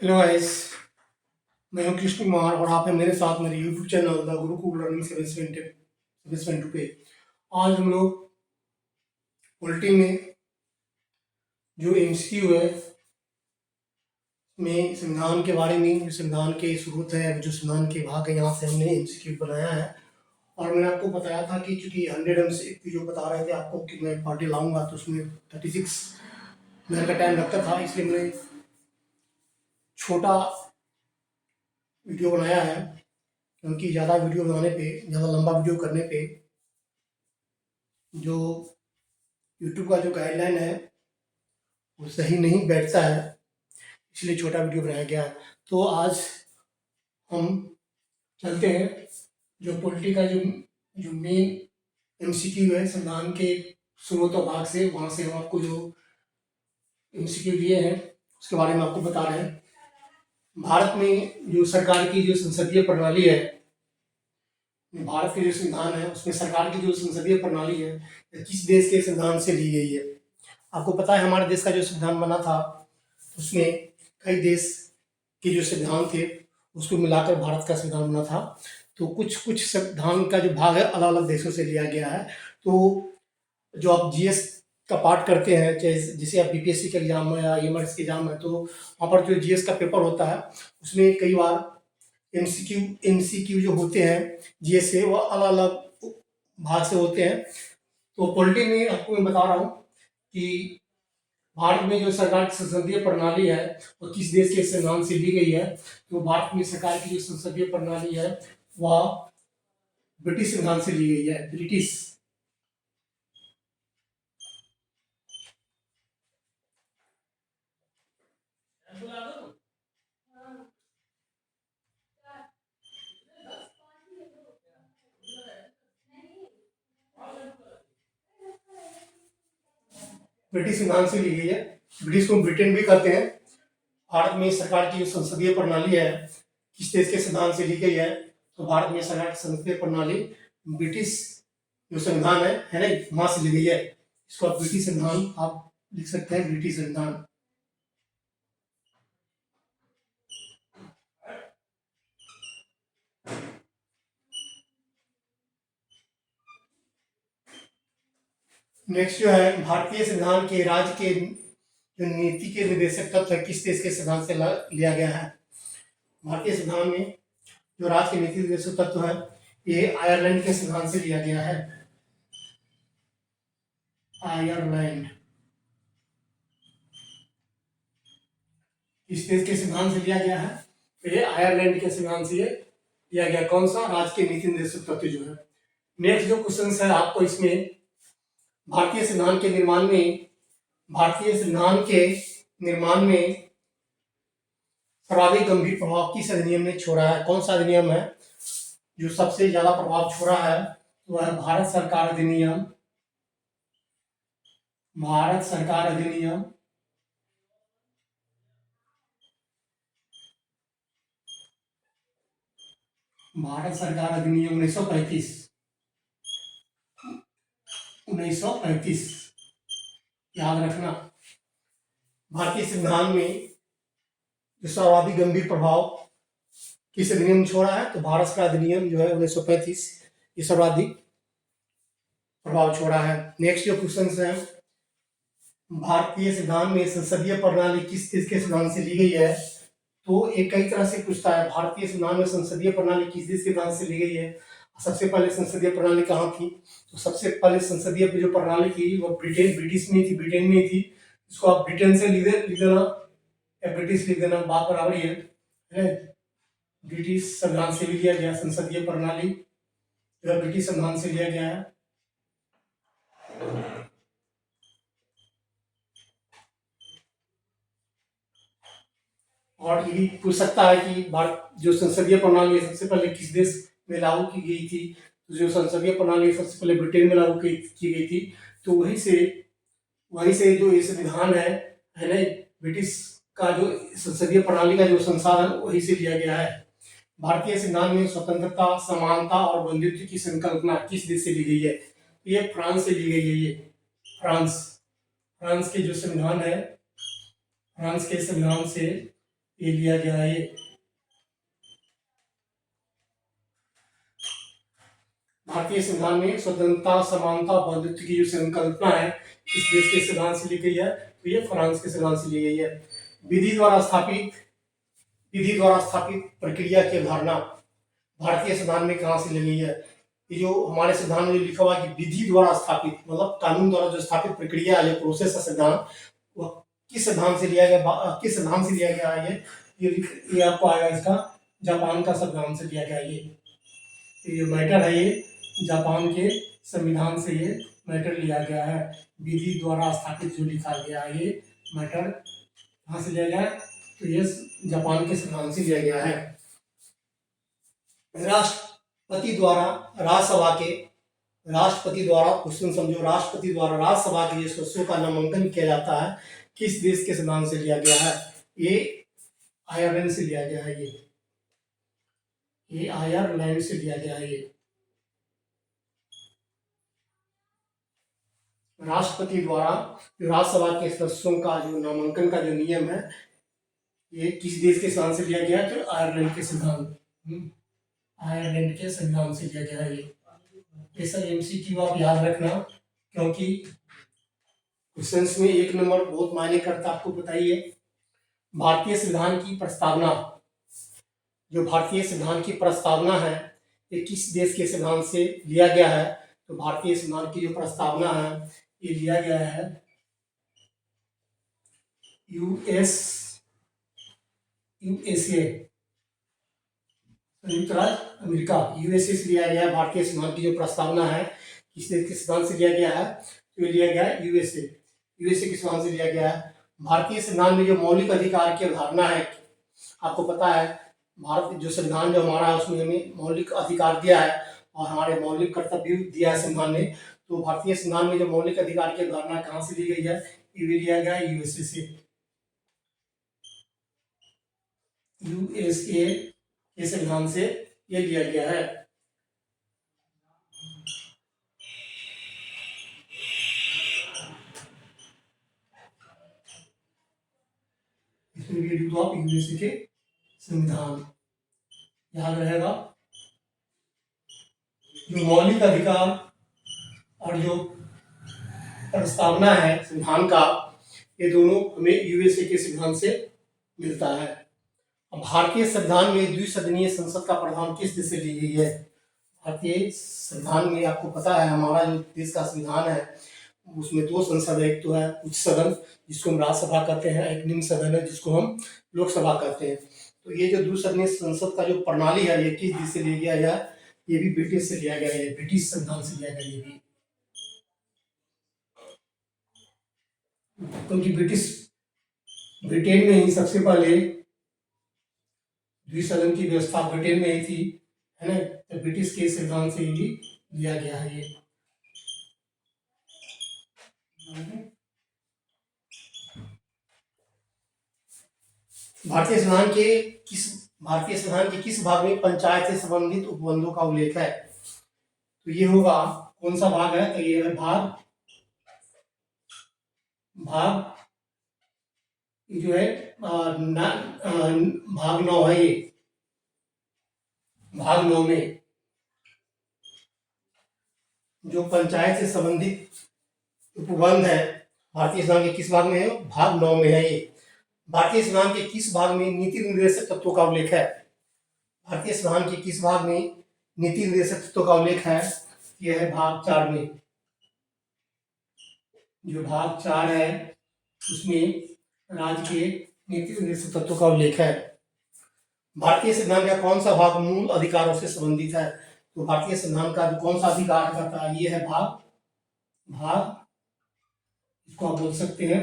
Hello guys. मैं हूं कृष्ण कुमार और आप हैं मेरे साथ मेरे YouTube channel the Gurukul learning 772 पे। आज हम लोग पॉलिटी में जो एमसीक्यू है में संविधान के बारे में, जो संविधान के स्रोत है, जो संविधान के भाग है, यहाँ से हमने एमसीक्यू बनाया है। और मैंने आपको बताया था कि चूंकि 100 एमसीक्यू जो बता रहे थे आपको कि मैं पार्टी लाऊंगा तो उसमें 36 मिनट का टाइम लगता था, इसलिए मैंने छोटा वीडियो बनाया है। क्योंकि ज़्यादा वीडियो बनाने पे, ज़्यादा लंबा वीडियो करने पे जो यूट्यूब का जो गाइडलाइन है वो सही नहीं बैठता है, इसलिए छोटा वीडियो बनाया गया है। तो आज हम चलते हैं जो पॉलिटी का जो जो मेन एमसीक्यू है संविधान के स्रोत और भाग से, वहाँ से हम आपको जो एमसीक्यू दिए हैं उसके बारे में आपको बता रहे हैं। भारत में जो सरकार की जो संसदीय प्रणाली है, भारत के जो संविधान है उसमें सरकार की जो संसदीय प्रणाली है किस देश के संविधान से ली गई है। आपको पता है हमारे देश का जो संविधान बना था उसमें कई देश के जो संविधान थे उसको मिलाकर भारत का संविधान बना था। तो कुछ कुछ संविधान का जो भाग है अलग अलग देशों से लिया गया है। तो जो आप जीएस का पार्ट करते हैं, चाहे जैसे आप बीपीएससी का एग्जाम है या एमआरएस का एग्जाम है, तो वहाँ पर जो जीएस का पेपर होता है उसमें कई बार एमसीक्यू जो होते हैं जीएस से वो अलग अलग भाग से होते हैं। तो पॉलिटी में आपको मैं बता रहा हूँ कि भारत में जो सरकार की संसदीय प्रणाली है वो किस देश के संविधान से ली गई है। तो भारत में सरकार की जो संसदीय प्रणाली है वह ब्रिटिश संविधान से ली गई है, ब्रिटिश। ब्रिटिश संविधान से ली गई है, ब्रिटिश को ब्रिटेन भी कहते हैं। भारत में सरकार की जो संसदीय प्रणाली है किस देश के संविधान से ली गई है, तो भारत में सरकार की संसदीय प्रणाली ब्रिटिश जो संविधान है ना, वहां से ली गई है। इसको आप ब्रिटिश संविधान आप लिख सकते हैं, ब्रिटिश संविधान। नेक्स्ट जो है भारतीय संविधान के राज्य के जो नीति के निर्देशक तत्व है किस देश के संविधान से लिया गया है। भारतीय संविधान में जो राज्य के नीति निर्देशक तत्व है ये आयरलैंड के संविधान से लिया गया है। आयरलैंड इस देश के संविधान से लिया गया है, तो ये आयरलैंड के संविधान से लिया गया। कौन सा? राज्य के नीति निर्देशक तत्व जो है। नेक्स्ट जो क्वेश्चन है आपको इसमें, भारतीय संविधान के निर्माण में, भारतीय संविधान के निर्माण में सर्वाधिक गंभीर प्रभाव किस अधिनियम ने छोड़ा है? कौन सा अधिनियम है जो सबसे ज्यादा प्रभाव छोड़ा है? वह है भारत सरकार अधिनियम। भारत सरकार अधिनियम भारत सरकार अधिनियम 1935। 1935 याद रखना। भारतीय संविधान में जो सर्वाधिक गंभीर प्रभाव किस अधिनियम ने छोड़ा है, तो भारत का अधिनियम जो है 1935 ये सर्वाधिक प्रभाव छोड़ा है। नेक्स्ट जो क्वेश्चन है, भारतीय संविधान में संसदीय प्रणाली किस देश के संविधान से ली गई है? तो एक कई तरह से पूछता है, भारतीय संविधान में संसदीय प्रणाली किस देश के संविधान से ली गई है। सबसे पहले संसदीय प्रणाली कहाँ थी? तो सबसे पहले संसदीय जो प्रणाली थी वो ब्रिटिश में थी, ब्रिटेन में थी। इसको आप ब्रिटेन से लिख देना या ब्रिटिश लिख देना, बात बराबर ही है। ब्रिटिश संविधान से भी लिया गया संसदीय प्रणाली, ब्रिटिश संविधान से लिया गया है। और ये भी पूछ सकता है कि भारत जो संसदीय प्रणाली है सबसे पहले किस देश में लागू की गई थी? तो जो संसदीय प्रणाली सबसे पहले ब्रिटेन में लागू की गई थी। तो वहीं से जो ये संविधान है ना, ब्रिटिश का जो संसदीय प्रणाली का जो संसाधन वहीं से लिया गया है। भारतीय संविधान में स्वतंत्रता, समानता और बंधुत्व की संकल्पना किस देश से ली गई है? ये फ्रांस से ली गई है। ये फ्रांस फ्रांस के जो संविधान है, फ्रांस के संविधान से ये लिया गया है। ये भारतीय संविधान में स्वतंत्रता, समानता, बंधुत्व की जो संकल्पना है इस देश के संविधान से ली गई है, तो ये फ्रांस के संविधान से ली गई है। विधि द्वारा स्थापित विधि द्वारा स्थापित प्रक्रिया की अवधारणा भारतीय संविधान में कहाँ से ली गई है? ये जो हमारे संविधान में लिखा हुआ है कि विधि द्वारा स्थापित मतलब कानून द्वारा जो स्थापित प्रक्रिया है, प्रोसेस है संविधान, वह किस संविधान से लिया गया, किस संविधान से लिया गया है? ये आपको आएगा इसका जापान का संविधान से लिया गया। ये मैटर है, ये जापान के संविधान से ये मैटर लिया गया है। विधि द्वारा स्थापित जो लिखा गया है ये मैटर कहाँ से लिया गया है? तो ये जापान के संविधान से लिया गया है। राष्ट्रपति द्वारा क्वेश्चन समझो, राष्ट्रपति द्वारा राज्यसभा के सदस्यों का नामांकन किया जाता है किस देश के संविधान से लिया गया है? ये आयरलैंड से लिया गया है। ये आयरलैंड से लिया गया है। ये राष्ट्रपति द्वारा राज्यसभा के सदस्यों का जो नामांकन का जो नियम है ये किस देश के संविधान से लिया गया है? तो आयरलैंड के संविधान से लिया गया है। ये सब एमसीक्यू आप याद रखना, क्योंकि क्वेश्चंस में 1 नंबर बहुत मायने करता है, आपको बताइए। भारतीय संविधान की प्रस्तावना, जो भारतीय संविधान की प्रस्तावना है ये किस देश के संविधान से लिया गया है? तो भारतीय संविधान की जो प्रस्तावना है ये लिया गया है यूएसए, संयुक्त राज्य अमेरिका, यूएसए से लिया गया है। भारतीय संविधान की जो प्रस्तावना है किस देश के संविधान से लिया गया है? तो ये लिया गया है यूएसए के संविधान से लिया गया है। भारतीय संविधान में जो मौलिक अधिकार की अवधारणा है, आपको पता है भारत जो संविधान जो हमारा है उसमें हमें मौलिक अधिकार दिया है और हमारे मौलिक कर्तव्य दिया है संविधान ने। तो भारतीय संविधान में जो मौलिक अधिकार की अवधारणा कहाँ से ली गई है? ये भी लिया गया है यूएसए से। यूएसए के संविधान से ये लिया गया है। इसमें भी लिख दो आप यूएसए के संविधान, याद रहेगा। जो मौलिक अधिकार और जो प्रस्तावना है संविधान का, ये दोनों हमें यूएसए के संविधान से मिलता है। अब भारतीय संविधान में द्विसदनीय संसद का प्रावधान किस देश से ली गई है? भारतीय संविधान में आपको पता है हमारा जो देश का संविधान है उसमें 2 संसद है। एक तो है उच्च सदन जिसको हम राज्यसभा कहते हैं, एक निम्न सदन है जिसको हम लोकसभा कहते हैं। तो ये जो द्विसदनीय संसद का जो प्रणाली है ये किस देश से लिया गया है? ये भी ब्रिटिश से लिया गया है, ब्रिटिश संविधान से लिया गया ये भी, क्योंकि ब्रिटेन में ही सबसे पहले द्विसदन की व्यवस्था ब्रिटेन में ही थी, है ना। तो ब्रिटिश के संविधान से ही लिया गया है ये। भारतीय संविधान के किस भाग में पंचायत से संबंधित उपबंधों का उल्लेख है? तो ये होगा कौन सा भाग है? तो ये है भाग जो है भाग 9 है। ये भाग 9 में जो पंचायत से संबंधित उपबंध है भारतीय संविधान के किस भाग में है? भाग 9 में है ये। भारतीय संविधान के किस भाग में नीति निर्देशक तत्वों का उल्लेख है? भारतीय संविधान के किस भाग में नीति निर्देशक तत्वों का उल्लेख है? यह है भाग 4 में। जो भाग 4 है उसमें राज्य के नीति निर्देशक तत्वों का उल्लेख है। भारतीय संविधान का कौन सा भाग मूल अधिकारों से संबंधित है? तो भारतीय संविधान का जो कौन सा अधिकार करता है ये है भाग इसको आप बोल सकते हैं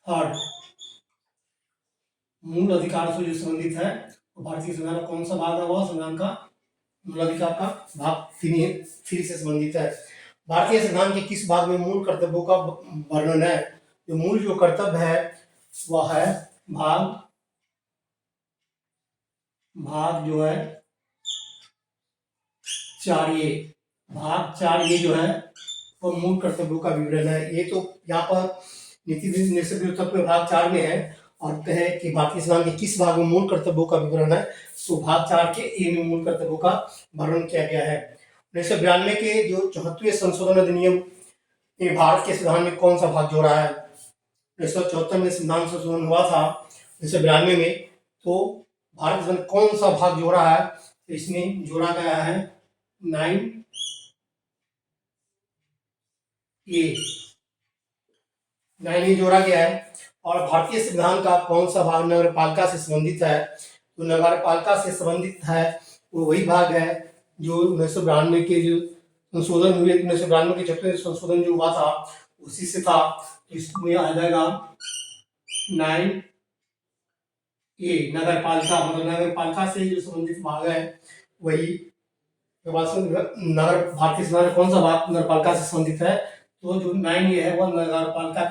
3rd, मूल अधिकार से जो संबंधित है। तो भारतीय संविधान का कौन सा भाग है? वह संविधान का मूल अधिकार का भाग 3 से संबंधित है। भारतीय संविधान के किस भाग में मूल कर्तव्यों का वर्णन है? जो मूल जो कर्तव्य है वह है भाग जो है 4। ये भाग 4 ये जो है वो मूल कर्तव्यों का विवरण है। ये तो यहाँ पर नीति निर्देशक तत्व भाग 4 में है और कहे कि भारतीय संविधान के किस भाग में मूल कर्तव्यों का विवरण है, तो भाग 4 के ए में मूल कर्तव्यों का वर्णन किया गया है। 1992 के जो 74वें संशोधन अधिनियम में भारत के संविधान में कौन सा भाग जोड़ा है? 1974 में संविधान संशोधन हुआ था 1992 में, तो भारत में कौन सा भाग जोड़ा है? तो इसमें जोड़ा गया है 9A जोड़ा गया है। और भारतीय संविधान का कौन सा भाग नगरपालिका से संबंधित है? तो नगरपालिका से संबंधित है वो वही भाग है जो 1992 के जो संशोधन हुए, 1992 के 76वें संशोधन जो हुआ था उसी से था। तो इसमें आ जाएगा 9A नगरपालिका, मतलब नगरपालिका से जो संबंधित भाग है वही भारतीय संविधान कौन सा भाग नगरपालिका से संबंधित है? तो जो 9A है वह नगरपालिका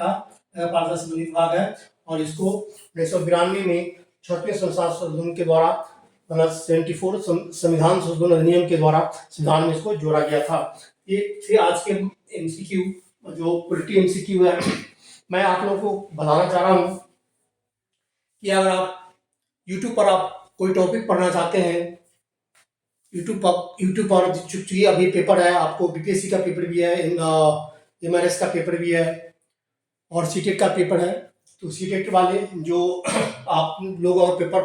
से संबंधित भाग है। और इसको 1992 में 76वें संशोधन के द्वारा, मतलब 74 संविधान संशोधन अधिनियम के द्वारा संविधान में इसको जोड़ा गया था। ये थे आज के एमसीक्यू, जो पॉलिटी एमसीक्यू है। मैं आप लोगों को बताना चाह रहा हूँ कि अगर आप यूट्यूब पर आप कोई टॉपिक पढ़ना चाहते हैं, यूट्यूब पर चूंकि अभी पेपर है, आपको बीपीएससी का पेपर भी है, एमआरएस का पेपर भी है और सीटेट का पेपर है। तो सीटेट वाले जो आप लोग और पेपर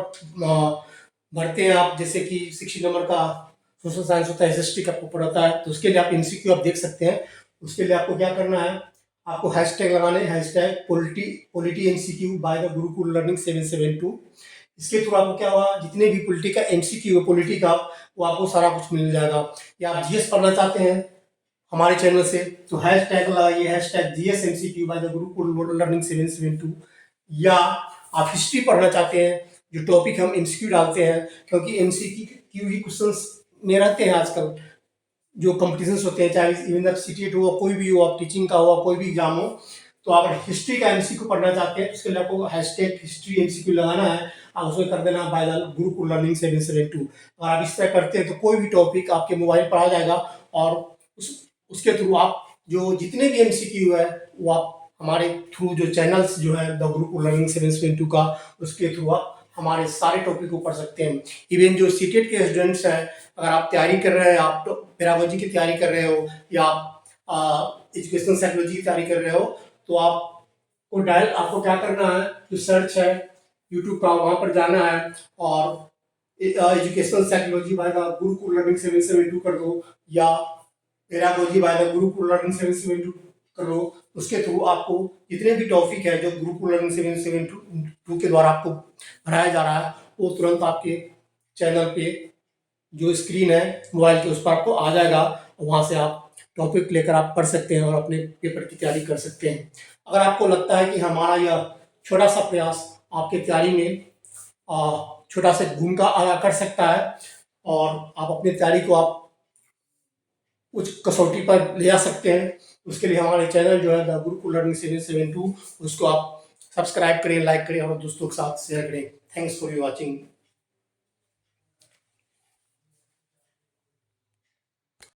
भरते हैं आप, जैसे कि 60 नंबर का सोशल साइंस होता है, एसएसटी का पेपर होता है, तो उसके लिए आप एमसीक्यू आप देख सकते हैं। उसके लिए आपको क्या करना है, आपको हैशटैग लगाने, hashtag polity MCQ by the Gurukul learning 772। इसके थ्रू आपको क्या होगा, जितने भी पॉलिटी का एमसीक्यू है पॉलिटी का, वो आपको सारा कुछ मिल जाएगा। या आप जीएस पढ़ना चाहते हैं हमारे चैनल से, तो हैशटैग लगाइए, hashtag GS MCQ by the Gurukul learning 772। या आप हिस्ट्री पढ़ना चाहते हैं, जो टॉपिक हम एमसीक्यू डालते हैं, क्योंकि एमसीक्यू ही क्वेश्चंस में रहते हैं आजकल जो कंपटीशंस होते हैं, चाहे इवन सीटेट हो, कोई भी हो, आप टीचिंग का हो, कोई भी एग्जाम हो। तो आप हिस्ट्री का एमसीक्यू पढ़ना चाहते हैं, उसके लिए आपको हैशटैग हिस्ट्री एमसीक्यू लगाना है। आप उसमें कर देना बाय द गुरुकुल लर्निंग 772। अगर आप इस तरह करते हैं तो कोई भी टॉपिक आपके मोबाइल पर आ जाएगा और उसके थ्रू आप जो जितने भी एमसीक्यू है वो आप हमारे थ्रू जो चैनल्स जो है द गुरुकुल लर्निंग 772 का, उसके थ्रू आप हमारे सारे टॉपिक को पढ़ सकते हैं। इवन जो सीटेट के स्टूडेंट्स हैं, अगर आप तैयारी कर रहे हैं, आप पेडागोजी की तैयारी कर रहे हो या आप एजुकेशनल साइकोलॉजी की तैयारी कर रहे हो, तो आपको क्या करना है, जो सर्च है यूट्यूब का, वहाँ पर जाना है और educational psychology by the Gurukul learning 772 कर दो, या pedagogy by the Gurukul learning 772 कर लो। उसके थ्रू आपको जितने भी टॉपिक है जो गुरुकुल लर्निंग 772 के द्वारा आपको पढ़ाया जा रहा है, वो तुरंत आपके चैनल पे जो स्क्रीन है मोबाइल के उस पर आपको आ जाएगा। वहाँ से आप टॉपिक लेकर आप पढ़ सकते हैं और अपने पेपर की तैयारी कर सकते हैं। अगर आपको लगता है कि हमारा यह छोटा सा प्रयास आपके तैयारी में छोटा सा भूमिका अदा कर सकता है और आप अपनी तैयारी को आप उच्च कसौटी पर ले जा सकते हैं, उसके लिए हमारे चैनल जो है द गुरुकुल लर्निंग 772, उसको आप सब्सक्राइब करें, लाइक करें और दोस्तों के साथ शेयर करें। Thanks for watching.